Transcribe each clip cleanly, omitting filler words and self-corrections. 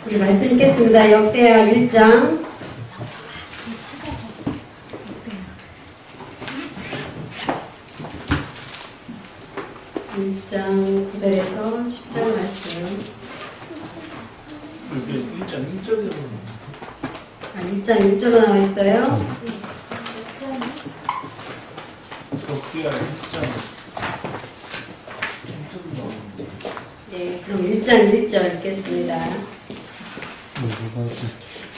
우리 말씀 읽겠습니다. 역대하 1장 9절에서 10절 말씀. 1장 1절에 1장 1절로 나와 있어요. 역대하 1장 1절로 나오는데. 네, 그럼 1장 1절 읽겠습니다.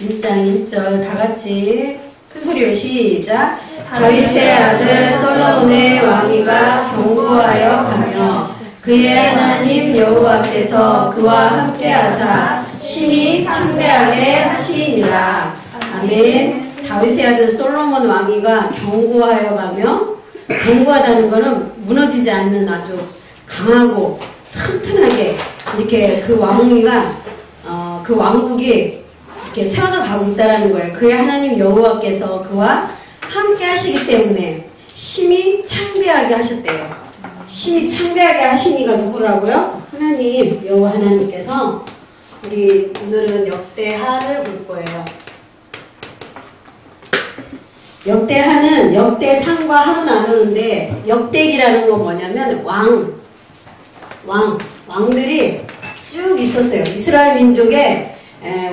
1장 1절 다 같이 큰 소리로 시작. 다윗의 아들 솔로몬의 왕위가 견고하여 가며 그의 하나님 여호와께서 그와 함께하사 심히 창대하게 하시니라. 아멘. 다윗의 아들 솔로몬 왕위가 견고하여 가며, 견고하다는 것은 무너지지 않는 아주 강하고 튼튼하게 이렇게 그 왕위가 그 왕국이 이렇게 세워져 가고 있다라는 거예요. 그의 하나님 여호와께서 그와 함께 하시기 때문에 심히 창대하게 하셨대요. 심히 창대하게 하시니가 누구라고요? 하나님, 여호와 하나님께서. 우리 오늘은 역대하를 볼 거예요. 역대하는 역대상과 하로 나누는데, 역대기라는 건 뭐냐면 왕들이 쭉 있었어요. 이스라엘 민족에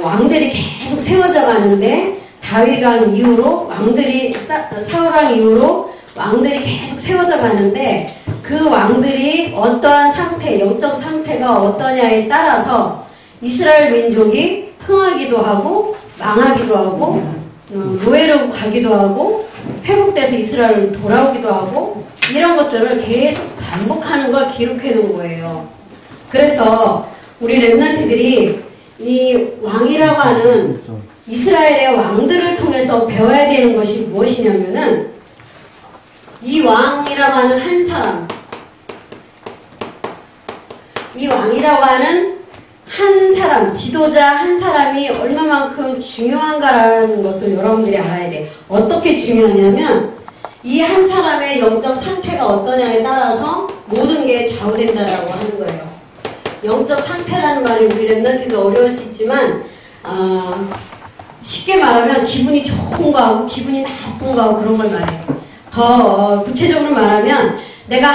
왕들이 계속 세워져 가는데, 다윗 왕 이후로 왕들이, 사울 왕 이후로 왕들이 계속 세워져 가는데, 그 왕들이 어떠한 상태, 영적 상태가 어떠냐에 따라서 이스라엘 민족이 흥하기도 하고 망하기도 하고 노예로 가기도 하고 회복돼서 이스라엘로 돌아오기도 하고, 이런 것들을 계속 반복하는 걸 기록해 놓은 거예요. 그래서 우리 렘넌트들이 이 왕이라고 하는 이스라엘의 왕들을 통해서 배워야 되는 것이 무엇이냐면은, 이 왕이라고 하는 한 사람, 이 왕이라고 하는 한 사람, 지도자 한 사람이 얼마만큼 중요한가라는 것을 여러분들이 알아야 돼요. 어떻게 중요하냐면, 이 한 사람의 영적 상태가 어떠냐에 따라서 모든 게 좌우된다라고 하는 거예요. 영적 상태라는 말이 우리 렘넌트도 어려울 수 있지만, 쉽게 말하면 기분이 좋은 거하고 기분이 나쁜 거하고 그런 걸 말해요. 더 구체적으로 말하면, 내가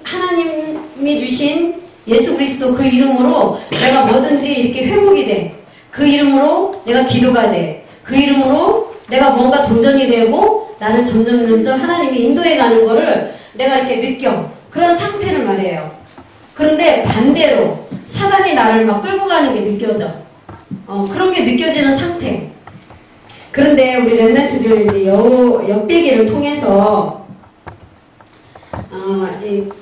하나님이 주신 예수 그리스도 그 이름으로 내가 뭐든지 이렇게 회복이 돼. 그 이름으로 내가 기도가 돼. 그 이름으로 내가 뭔가 도전이 되고 나를 점점 하나님이 인도해 가는 거를 내가 이렇게 느껴. 그런 상태를 말해요. 그런데 반대로 사단이 나를 막 끌고 가는 게 느껴져. 그런 게 느껴지는 상태. 그런데 우리 렘넌트들은 이제 역대기를 통해서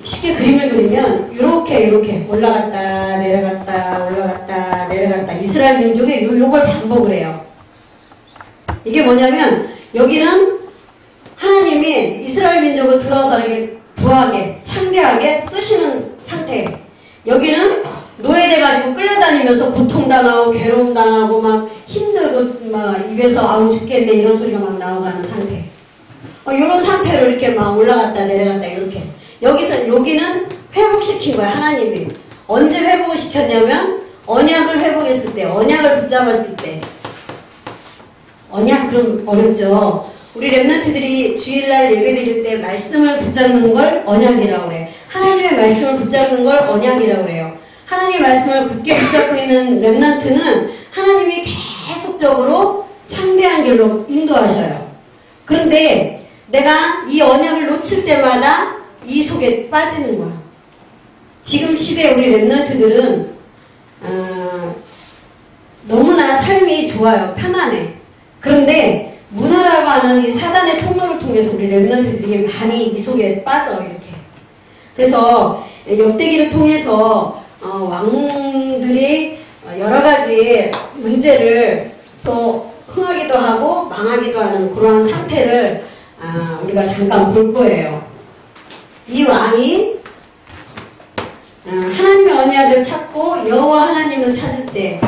쉽게 그림을 그리면 이렇게 올라갔다 내려갔다 이스라엘 민족이 요걸 반복을 해요. 이게 뭐냐면, 여기는 하나님이 이스라엘 민족을 들어서 이렇게 부하게 창대하게 쓰시는 상태. 여기는 노예돼가지고 끌려다니면서 고통당하고 괴로움당하고 막 힘들고 막 입에서 아우 죽겠네 이런 소리가 막 나오가는 상태. 이런 상태로 이렇게 막 올라갔다 내려갔다 이렇게. 여기는 회복시킨 거야, 하나님이. 언제 회복을 시켰냐면, 언약을 회복했을 때, 언약을 붙잡았을 때. 언약, 그럼 어렵죠. 우리 렘넌트들이 주일날 예배 드릴 때 말씀을 붙잡는 걸 언약이라고 그래. 하나님의 말씀을 붙잡는 걸 언약이라고 그래요. 하나님의 말씀을 굳게 붙잡고 있는 렘넌트는 하나님이 계속적으로 창대한 길로 인도하셔요. 그런데 내가 이 언약을 놓칠 때마다 이 속에 빠지는 거야. 지금 시대에 우리 렘넌트들은 너무나 삶이 좋아요. 편안해. 그런데 문화라고 하는 이 사단의 통로를 통해서 우리 렘넌트들이 많이 이 속에 빠져 이렇게. 그래서 역대기를 통해서 왕들이 여러 가지 문제를 또 흥하기도 하고 망하기도 하는 그러한 상태를 우리가 잠깐 볼 거예요. 이 왕이 하나님의 언약을 찾고 여호와 하나님을 찾을 때,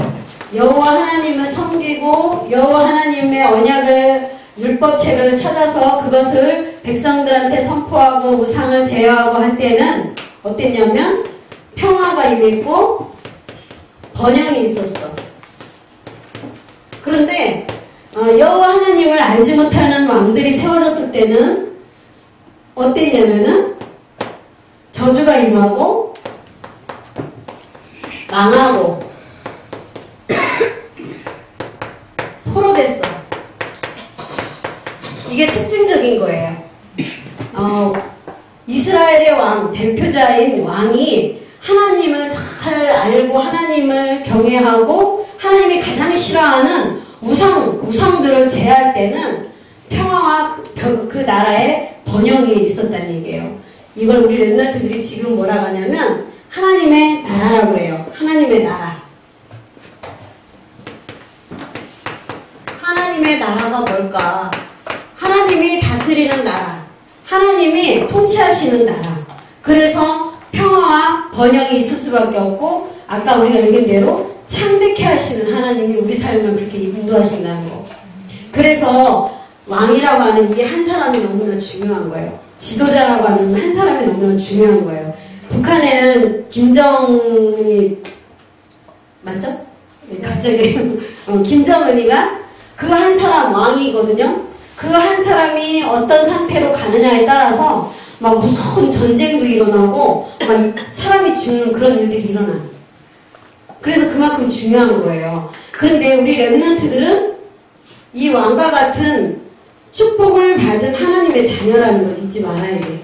여호와 하나님을 섬기고 여호와 하나님의 언약을, 율법책을 찾아서 그것을 백성들한테 선포하고 우상을 제어하고 할 때는 어땠냐면 평화가 임했고 번영이 있었어. 그런데 여호와 하나님을 알지 못하는 왕들이 세워졌을 때는 어땠냐면은 저주가 임하고 망하고 포로됐어. 이게 특징적인 거예요. 이스라엘의 왕, 대표자인 왕이 하나님을 잘 알고 하나님을 경외하고 하나님이 가장 싫어하는 우상들을 제할 때는 평화와 그 나라에 번영이 있었다는 얘기예요. 이걸 우리 렘넌트들이 지금 뭐라고 하냐면 하나님의 나라라고 그래요. 하나님의 나라. 하나님의 나라가 뭘까? 하나님이 다스리는 나라. 하나님이 통치하시는 나라. 그래서 평화와 번영이 있을 수밖에 없고 아까 우리가 읽은 대로 창대케 하시는 하나님이 우리 삶을 그렇게 인도하신다는 거. 그래서 왕이라고 하는 이 한 사람이 너무나 중요한 거예요. 지도자라고 하는 한 사람이 너무나 중요한 거예요. 북한에는 김정은이 맞죠? 갑자기 김정은이가 그 한 사람 왕이거든요. 그 한 사람이 어떤 상태로 가느냐에 따라서 막 무서운 전쟁도 일어나고 막 사람이 죽는 그런 일들이 일어나요. 그래서 그만큼 중요한 거예요. 그런데 우리 렘넌트들은 이 왕과 같은 축복을 받은 하나님의 자녀라는 걸 잊지 말아야 돼.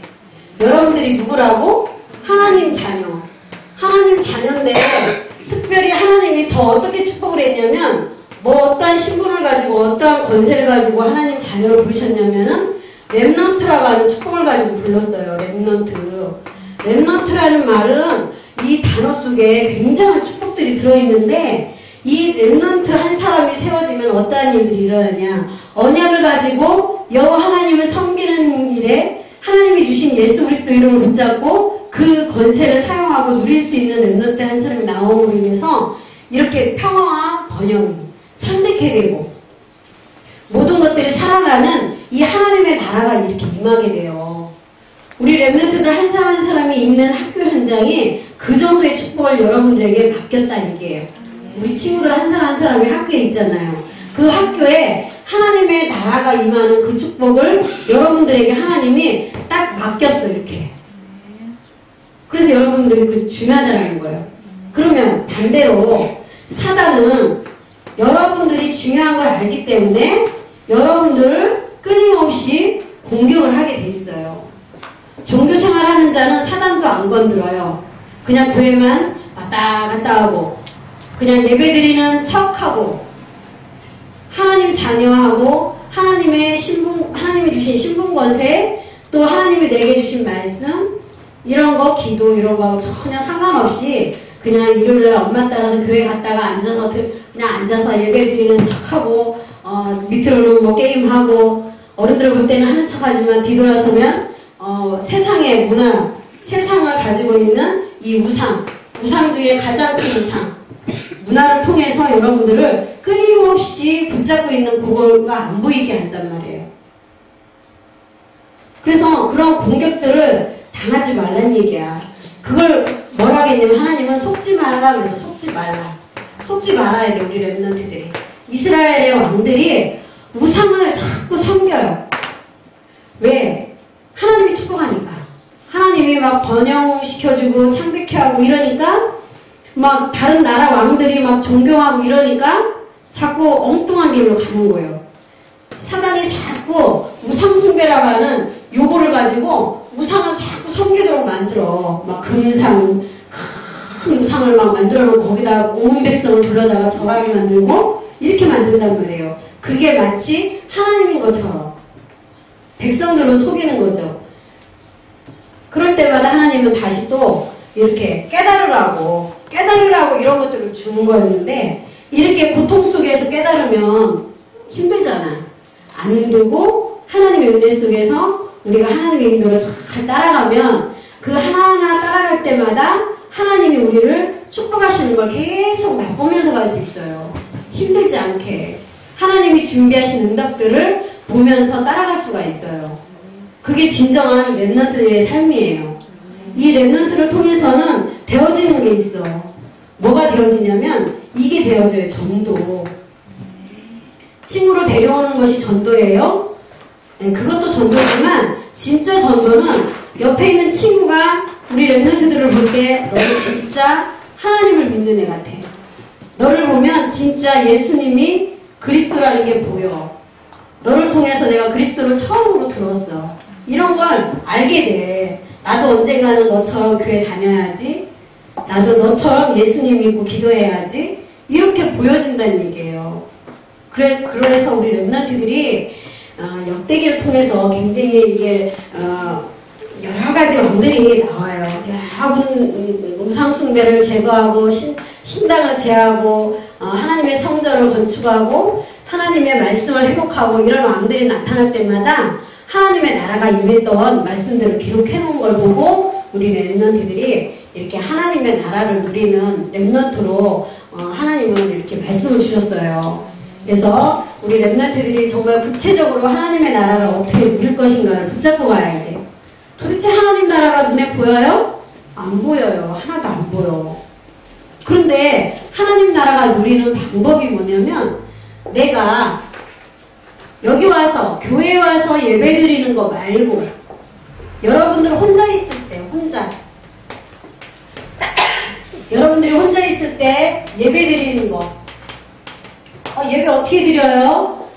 여러분들이 누구라고? 하나님 자녀. 하나님 자녀인데 특별히 하나님이 더 어떻게 축복을 했냐면 뭐 어떠한 신분을 가지고 어떠한 권세를 가지고 하나님 자녀를 부르셨냐면은 렘넌트라고 하는 축복을 가지고 불렀어요. 렘넌트. 렘넌트라는 말은 이 단어 속에 굉장한 축복들이 들어있는데 이 렘넌트 한 사람이 세워지면 어떠한 일들이 일어나냐. 언약을 가지고 여호와 하나님을 섬기는 일에 하나님이 주신 예수 그리스도 이름을 붙잡고 그 권세를 사용하고 누릴 수 있는 렘넌트 한 사람이 나옴으로 인해서 이렇게 평화와 번영이 창대케 되고 모든 것들이 살아가는 이 하나님의 나라가 이렇게 임하게 돼요. 우리 렘넌트들 한 사람 한 사람이 있는 학교 현장이 그 정도의 축복을 여러분들에게 맡겼다 얘기예요. 우리 친구들 한 사람 한 사람이 학교에 있잖아요. 그 학교에 하나님의 나라가 임하는 그 축복을 여러분들에게 하나님이 딱 맡겼어 이렇게. 그래서 여러분들이 그 중요하다는 거예요. 그러면 반대로 사단은 여러분들이 중요한 걸 알기 때문에 여러분들을 끊임없이 공격을 하게 돼 있어요. 종교생활하는 자는 사단도 안 건드려요. 그냥 교회만 왔다 갔다 하고 그냥 예배드리는 척하고 하나님 자녀하고 하나님이 주신 신분 권세 또 하나님이 내게 주신 말씀 이런 거 기도 이런 거 전혀 상관없이 그냥 일요일날 엄마 따라서 교회 갔다가 앉아서 그냥 앉아서 예배드리는 척하고 밑으로는 뭐 게임하고 어른들 볼 때는 하는 척하지만 뒤돌아서면 세상의 문화 세상을 가지고 있는 이 우상 중에 가장 큰 우상 문화를 통해서 여러분들을 끊임없이 붙잡고 있는 그거가 안 보이게 한단 말이에요. 그래서 그런 공격들을 당하지 말란 얘기야. 그걸 뭐라 하겠냐면 하나님은 속지 말라 그래서 속지 말라. 속지 말아야 돼 우리 렘넌트들이. 이스라엘의 왕들이 우상을 자꾸 섬겨요. 왜? 하나님이 축복하니까. 하나님이 막 번영시켜주고 창백해 하고 이러니까 막 다른 나라 왕들이 막 존경하고 이러니까 자꾸 엉뚱한 길로 가는 거예요. 사단이 자꾸 우상숭배라고 하는 요거를 가지고 우상을 자꾸 섬기도록 만들어. 막 금상, 큰 우상을 막 만들어 놓고 거기다 온 백성을 불러다가 절하게 만들고 이렇게 만든단 말이에요. 그게 마치 하나님인 것처럼 백성들을 속이는 거죠. 그럴 때마다 하나님은 다시 또 이렇게 깨달으라고 이런 것들을 주는 거였는데 이렇게 고통 속에서 깨달으면 힘들잖아. 안 힘들고 하나님의 은혜 속에서 우리가 하나님의 인도를 잘 따라가면 그 하나하나 따라갈 때마다 하나님이 우리를 축복하시는 걸 계속 맛보면서 갈 수 있어요. 힘들지 않게 하나님이 준비하신 응답들을 보면서 따라갈 수가 있어요. 그게 진정한 렘넌트의 삶이에요. 이 렘넌트를 통해서는 되어지는 게 있어. 뭐가 되어지냐면 이게 되어져요. 전도. 친구를 데려오는 것이 전도예요. 네, 그것도 전도지만 진짜 전도는 옆에 있는 친구가 우리 랩런트들을 볼 때 너는 진짜 하나님을 믿는 애 같아. 너를 보면 진짜 예수님이 그리스도라는 게 보여. 너를 통해서 내가 그리스도를 처음으로 들었어. 이런 걸 알게 돼. 나도 언젠가는 너처럼 교회 다녀야지. 나도 너처럼 예수님 믿고 기도해야지. 이렇게 보여진다는 얘기예요. 그래서 우리 랩런트들이 역대기를 통해서 굉장히 이게 여러 가지 왕들이 나와요. 여러분 우상숭배를 제거하고 신당을 제하고 하나님의 성전을 건축하고 하나님의 말씀을 회복하고 이런 왕들이 나타날 때마다 하나님의 나라가 임했던 말씀들을 기록해 놓은 걸 보고 우리 랩런트들이 이렇게 하나님의 나라를 누리는 랩런트로 하나님은 이렇게 말씀을 주셨어요. 그래서 우리 랩런트들이 정말 구체적으로 하나님의 나라를 어떻게 누릴 것인가를 붙잡고 가야 돼요. 도대체 하나님 나라가 눈에 보여요? 안 보여요. 하나도 안 보여. 그런데 하나님 나라가 누리는 방법이 뭐냐면 내가 여기 와서 교회에 와서 예배드리는 거 말고 여러분들 혼자 있을 때 여러분들이 혼자 있을 때 예배드리는 거 예배 어떻게 드려요?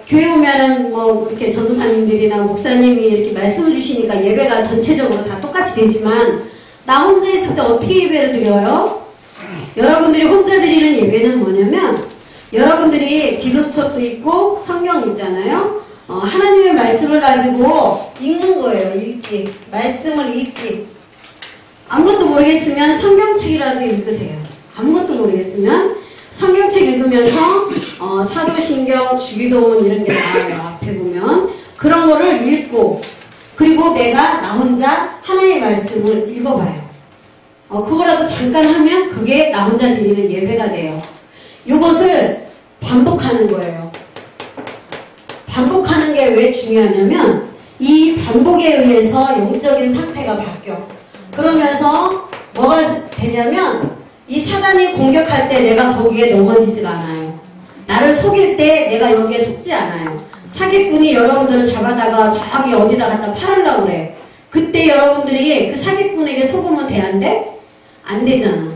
교회 오면은 뭐 이렇게 전도사님들이나 목사님이 이렇게 말씀을 주시니까 예배가 전체적으로 다 똑같이 되지만 나 혼자 있을 때 어떻게 예배를 드려요? 여러분들이 혼자 드리는 예배는 뭐냐면 여러분들이 기도수첩도 있고 성경 있잖아요. 하나님의 말씀을 가지고 읽는 거예요. 읽기. 말씀을 읽기. 아무것도 모르겠으면 성경책이라도 읽으세요. 아무것도 모르겠으면 성경책 읽으면서 사도신경, 주기도문 이런 게 나와요. 앞에 보면 그런 거를 읽고 그리고 내가 나 혼자 하나님의 말씀을 읽어봐요. 그거라도 잠깐 하면 그게 나 혼자 드리는 예배가 돼요. 이것을 반복하는 거예요. 반복하는 게 왜 중요하냐면 이 반복에 의해서 영적인 상태가 바뀌어. 그러면서 뭐가 되냐면 이 사단이 공격할 때 내가 거기에 넘어지지가 않아요. 나를 속일 때 내가 여기에 속지 않아요. 사기꾼이 여러분들을 잡아다가 저기 어디다 갖다 팔으려고 그래. 그때 여러분들이 그 사기꾼에게 속으면 돼? 안 돼? 안 되잖아.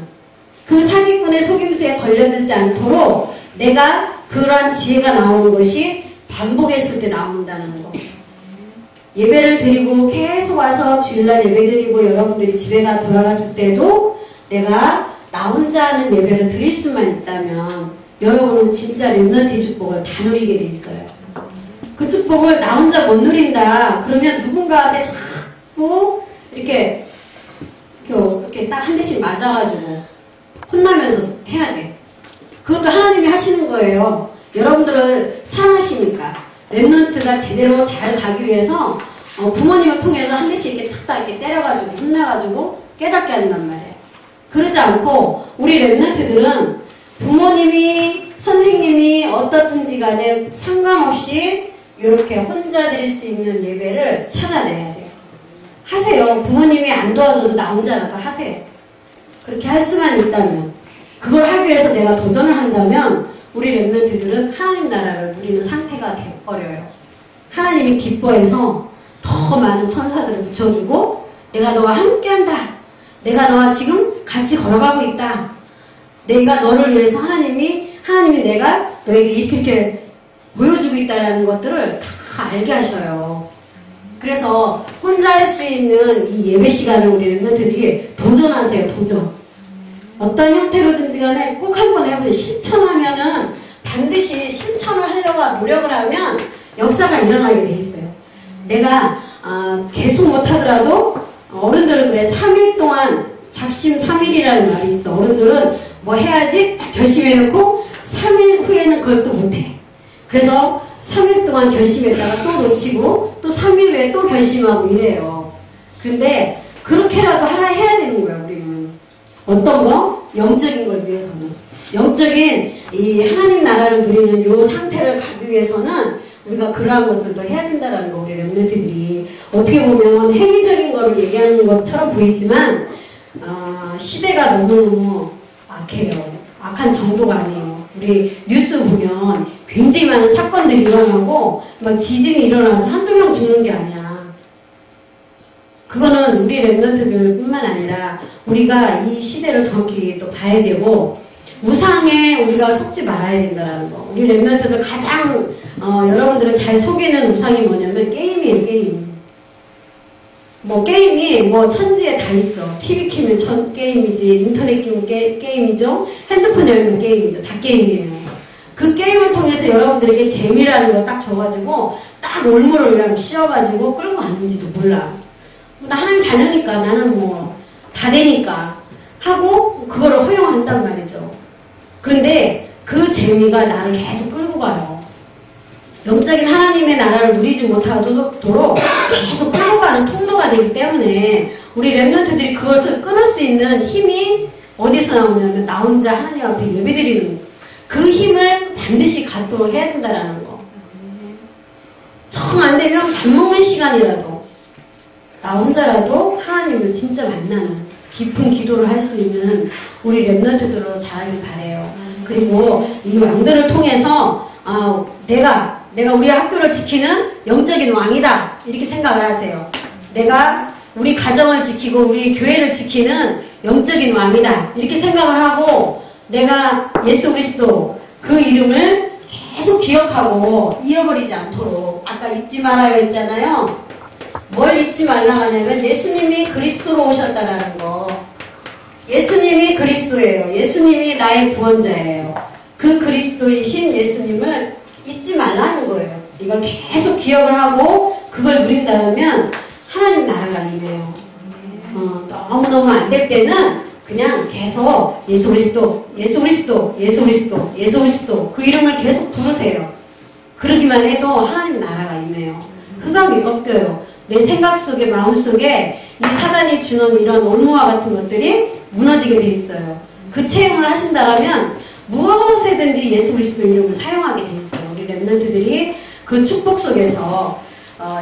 그 사기꾼의 속임수에 걸려들지 않도록 내가 그러한 지혜가 나오는 것이 반복했을 때 나온다는 거. 예배를 드리고 계속 와서 주일날 예배 드리고 여러분들이 집에가 돌아갔을 때도 내가 나 혼자 하는 예배를 드릴 수만 있다면 여러분은 진짜 렘넌트의 축복을 다 누리게 돼 있어요. 그 축복을 나 혼자 못 누린다. 그러면 누군가한테 자꾸 이렇게 딱 한 대씩 맞아가지고 혼나면서 해야 돼. 그것도 하나님이 하시는 거예요. 여러분들을 사랑하시니까. 렘넌트가 제대로 잘 가기 위해서 부모님을 통해서 한 대씩 이렇게 탁탁 이렇게 때려가지고 혼내가지고 깨닫게 한단 말이에요. 그러지 않고 우리 렘넌트들은 부모님이 선생님이 어떻든지 간에 상관없이 이렇게 혼자 드릴 수 있는 예배를 찾아내야 돼요. 하세요. 부모님이 안 도와줘도 나 혼자라도 하세요. 그렇게 할 수만 있다면 그걸 하기 위해서 내가 도전을 한다면 우리 렘넌트들은 하나님 나라를 누리는 상태가 되어버려요. 하나님이 기뻐해서 더 많은 천사들을 붙여주고 내가 너와 함께한다. 내가 너와 지금 같이 걸어가고 있다. 내가 너를 위해서 하나님이 내가 너에게 이렇게 보여주고 있다는 것들을 다 알게 하셔요. 그래서 혼자 할 수 있는 이 예배 시간을 우리 렘넌트들이 도전하세요. 도전. 어떤 형태로든지 간에 꼭 한번 해보세요. 실천하면은 반드시 실천을 하려고 노력을 하면 역사가 일어나게 돼 있어요. 내가 계속 못하더라도 어른들은 그래 3일 동안 작심 3일이라는 말이 있어. 어른들은 뭐 해야지 딱 결심해놓고 3일 후에는 그걸 또 못해. 그래서 3일 동안 결심했다가 또 놓치고 또 3일 후에 또 결심하고 이래요. 그런데 그렇게라도 하나 해야 되는 거예요. 우리는. 어떤 거? 영적인 걸 위해서는. 영적인 이 하나님 나라를 누리는 이 상태를 가기 위해서는 우리가 그러한 것들도 해야 된다는 거. 우리 렘넌트들이 어떻게 보면 행위적인 거를 얘기하는 것처럼 보이지만 시대가 너무너무 악해요. 악한 정도가 아니에요. 우리 뉴스 보면 굉장히 많은 사건들이 일어나고 막 지진이 일어나서 한두 명 죽는 게 아니야. 그거는 우리 랩런트들 뿐만 아니라 우리가 이 시대를 정확히 또 봐야 되고 우상에 우리가 속지 말아야 된다는 거. 우리 랩런트들 가장 여러분들을 잘 속이는 우상이 뭐냐면 게임이에요. 게임. 뭐 게임이 뭐 천지에 다 있어. TV 키면 게임이지, 인터넷 키면 게임이죠, 핸드폰 열면 게임이죠. 다 게임이에요. 그 게임을 통해서 여러분들에게 재미라는 거 딱 줘가지고 딱 올무를 그냥 씌워가지고 끌고 갔는지도 몰라. 나 하나님 자녀니까 나는 뭐 다 되니까 하고 그거를 허용한단 말이죠. 그런데 그 재미가 나를 계속 끌고 가요. 영적인 하나님의 나라를 누리지 못하도록 계속 끌고 가는 통로가 되기 때문에 우리 랩런트들이 그것을 끊을 수 있는 힘이 어디서 나오냐면 나 혼자 하나님 앞에 예배드리는 그 힘을 반드시 갖도록 해야 된다는 거. 정 안 되면 밥 먹는 시간이라도 나 혼자라도 하나님을 진짜 만나는 깊은 기도를 할 수 있는 우리 랩런트들로 자라길 바래요. 그리고 이 왕들을 통해서 내가 우리 학교를 지키는 영적인 왕이다 이렇게 생각을 하세요. 내가 우리 가정을 지키고 우리 교회를 지키는 영적인 왕이다 이렇게 생각을 하고 내가 예수 그리스도 그 이름을 계속 기억하고 잃어버리지 않도록 아까 잊지 말아요 했잖아요. 뭘 잊지 말라고 하냐면 예수님이 그리스도로 오셨다라는 거. 예수님이 그리스도예요. 예수님이 나의 구원자예요. 그 그리스도이신 예수님을 잊지 말라는 거예요. 이걸 계속 기억을 하고 그걸 누린다면 하나님 나라가 임해요. 너무너무 안 될 때는 그냥 계속 예수 그리스도, 예수 그리스도, 예수 그리스도, 예수 그리스도 그 이름을 계속 부르세요. 그러기만 해도 하나님 나라가 임해요. 흑암이 꺾여요. 내 생각 속에 마음 속에 이 사단이 주는 이런 올무와 같은 것들이 무너지게 돼 있어요. 그 체험을 하신다면 무엇에든지 예수 그리스도 이름을 사용하게 돼 있어요. 우리 랩런트들이 그 축복 속에서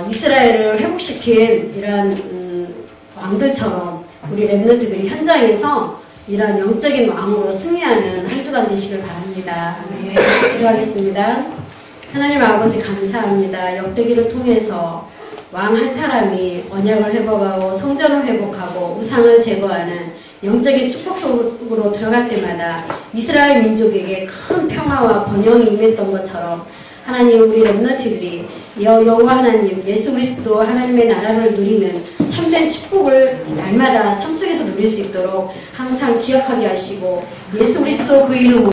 이스라엘을 회복시킨 이런 왕들처럼 우리 랩런트들이 현장에서 이런 영적인 왕으로 승리하는 한 주간 되시길 바랍니다. 네, 기도하겠습니다. 하나님 아버지 감사합니다. 역대기를 통해서 왕 한 사람이 언약을 회복하고 성전을 회복하고 우상을 제거하는 영적인 축복 속으로 들어갈 때마다 이스라엘 민족에게 큰 평화와 번영이 임했던 것처럼 하나님 우리 랩런트들이 여호와 하나님 예수 그리스도 하나님의 나라를 누리는 참된 축복을 날마다 삶 속에서 누릴 수 있도록 항상 기억하게 하시고 예수 그리스도 그 이름으로